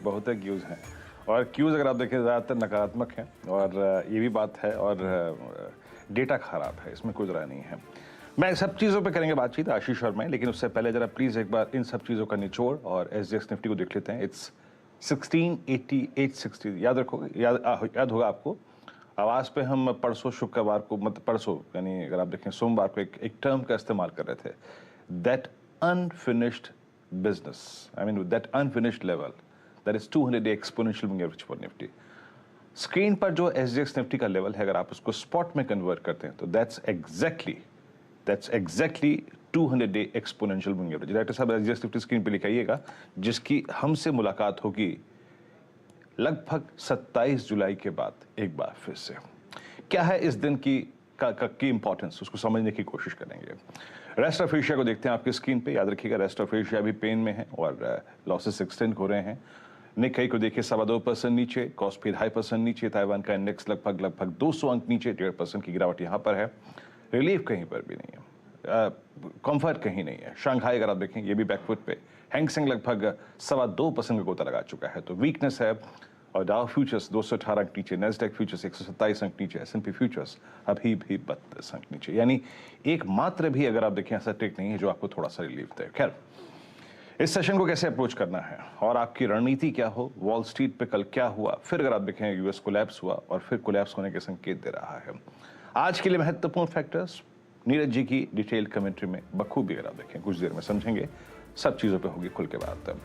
बहुत है क्यूज़ हैं, और क्यूज़ अगर आप देखें ज़्यादातर नकारात्मक हैं, और ये भी बात है, और डेटा ख़राब है, इसमें कोई राय नहीं है। मैं सब चीज़ों पे करेंगे बातचीत आशीष और मैं, लेकिन उससे पहले ज़रा प्लीज़ एक बार इन सब चीज़ों का निचोड़ और एसजीएक्स निफ्टी को देख लेते हैं। इट्स 1688.60, याद रखोगे, याद होगा आपको। आवाज़ पे हम परसों शुक्रवार को, मतलब परसों यानी अगर आप देखें सोमवार को एक टर्म का इस्तेमाल कर रहे थे, that unfinished business, I mean that unfinished level, that is 200-day exponential moving average for Nifty. Screen पर जो एसजीएक्स निफ्टी का लेवल है, अगर आप उसको स्पॉट में कन्वर्ट करते हैं तो that's exactly 200-day exponential moving average. Director साहब एसजीएक्स निफ्टी स्क्रीन पे लिखाइएगा, जिसकी हमसे मुलाकात होगी लगभग 27 जुलाई के बाद एक बार फिर से। क्या है इस दिन की इंपॉर्टेंस, उसको समझने की कोशिश करेंगे। रेस्ट ऑफ एशिया को देखते हैं आपकी स्क्रीन पे। याद रखिएगा रेस्ट ऑफ एशिया भी पेन में है और लॉसेस एक्सटेंड हो रहे हैं। निक्केई को देखिए 2.25% नीचे, कॉस्पी 2.5% नीचे, ताइवान का इंडेक्स लगभग 200 अंक नीचे, 1.5% की गिरावट यहाँ पर है। रिलीफ कहीं पर भी नहीं है, कंफर्ट कहीं नहीं है। शंघाई अगर आप देखें ये भी बैकफुट पे, हैंगसेंग लगभग 2.25% का गोता लगा चुका है, तो वीकनेस है। और डाउ फ्यूचर्स 218 अंक नीचे, नेस्डैक फ्यूचर्स 127 अंक नीचे, एस&पी फ्यूचर्स अभी भी 32 अंक नीचे। यानी एकमात्र भी अगर आप देखें ऐसा टेक नहीं है जो आपको थोड़ा सा रिलीफ दे। खैर, इस सेशन को कैसे अप्रोच करना है और आपकी रणनीति क्या हो, वॉल स्ट्रीट पे कल क्या हुआ, फिर अगर आप देखें यूएस कोलैप्स हुआ और फिर कोलैप्स होने के संकेत दे रहा है। आज के लिए महत्वपूर्ण फैक्टर्स नीरज जी की डिटेल कमेंट्री में बखूबी अगर आप देखें, कुछ देर में समझेंगे, सब चीज़ों पे होगी खुल के बात।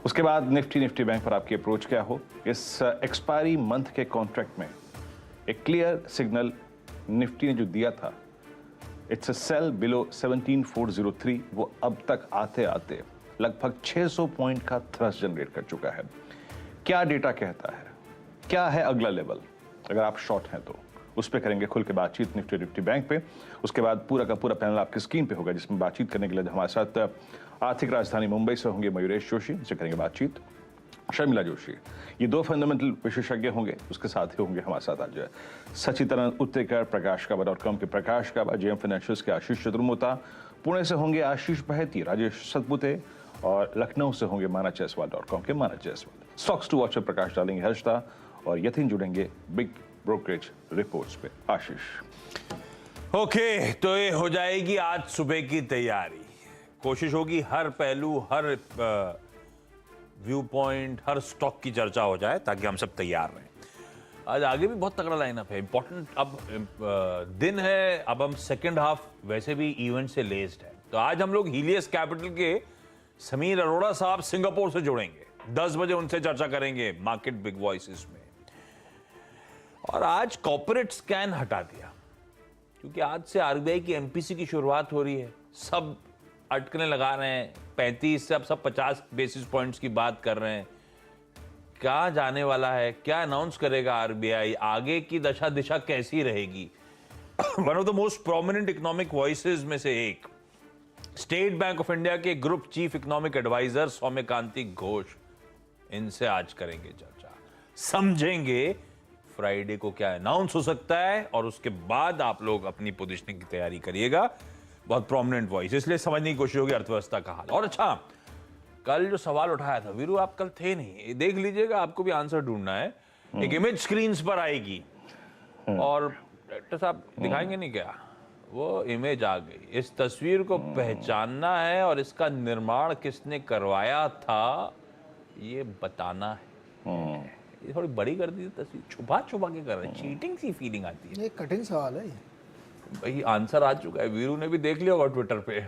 उसके बाद निफ्टी बैंक पर आपकी अप्रोच क्या हो। इस एक्सपायरी मंथ के कॉन्ट्रैक्ट में एक क्लियर सिग्नल निफ्टी ने जो दिया था, इट्स अ सेल बिलो 17,403, वो अब तक आते आते लगभग 600 पॉइंट का थ्रस्ट जनरेट कर चुका है। क्या डेटा कहता है, क्या है अगला लेवल, अगर आप शॉर्ट हैं तो उस पर करेंगे खुल के बातचीत निफ्टी बैंक पे। उसके बाद पूरा का पूरा पैनल आपकी स्क्रीन पे होगा, जिसमें बातचीत करने के लिए हमारे साथ आर्थिक राजधानी मुंबई से होंगे मयूरेश जोशी, जिनसे करेंगे बातचीत, शर्मिला जोशी। ये दो फंडामेंटल विशेषज्ञ होंगे, उसके साथ ही होंगे हमारे साथ आज सचितरन उत्तेकर, प्रकाश काबा .com के प्रकाश काबा, जेएम फाइनेंशियल्स के आशीष चतुर्मोता, पुणे से होंगे आशीष बहती, राजेश सतपुते, और लखनऊ से होंगे माना जायसवाल .com के माना जायसवाल। स्टॉक्स टू वॉच पर प्रकाश डालेंगे हर्षदा, और यतिन जुड़ेंगे बिग ब्रोकरेज रिपोर्ट्स पे आशीष। ओके, तो ये हो जाएगी आज सुबह की तैयारी। कोशिश होगी हर पहलू, हर व्यू पॉइंट, हर स्टॉक की चर्चा हो जाए ताकि हम सब तैयार रहें। आज आगे भी बहुत तगड़ा लाइनअप है, इंपॉर्टेंट अब दिन है। अब हम सेकंड हाफ वैसे भी इवेंट से लेस्ड है, तो आज हम लोग हीलियस कैपिटल के समीर अरोड़ा साहब सिंगापुर से जुड़ेंगे। 10 बजे उनसे चर्चा करेंगे मार्केट बिग वॉइसेस में। और आज कॉर्पोरेट स्कैन हटा दिया, क्योंकि आज से आरबीआई की एमपीसी की शुरुआत हो रही है। सब अटकने लगा रहे हैं, 35 से अब सब 50 बेसिस पॉइंट्स की बात कर रहे हैं। क्या जाने वाला है, क्या अनाउंस करेगा आरबीआई, आगे की दशा दिशा कैसी रहेगी। One of the most prominent economic voices में से एक, स्टेट बैंक ऑफ इंडिया के group chief economic adviser Soumyakanti Ghosh, इनसे आज करेंगे चर्चा, समझेंगे फ्राइडे को क्या अनाउंस हो सकता है, और उसके बाद आप लोग अपनी पोजीशनिंग की तैयारी करिएगा। बहुत प्रोमिनेंट वॉइस, इसलिए समझने की कोशिश होगी अर्थव्यवस्था का हाल। और अच्छा, कल जो सवाल उठाया था वीरू, आप कल थे नहीं, देख लीजिएगा, आपको भी आंसर ढूंढना है। एक इमेज स्क्रीन पर आएगी और डायरेक्टर साहब दिखाएंगे नहीं क्या, वो इमेज आ गई। इस तस्वीर को पहचानना है और इसका निर्माण किसने करवाया था ये बताना है। ये थोड़ी बड़ी कर दी तस्वीर, छुपा के कर रहे हैं, चीटिंग सी फीलिंग आती है। ये कठिन सवाल है भाई आंसर आ चुका है, वीरू ने भी देख लिया होगा ट्विटर पे।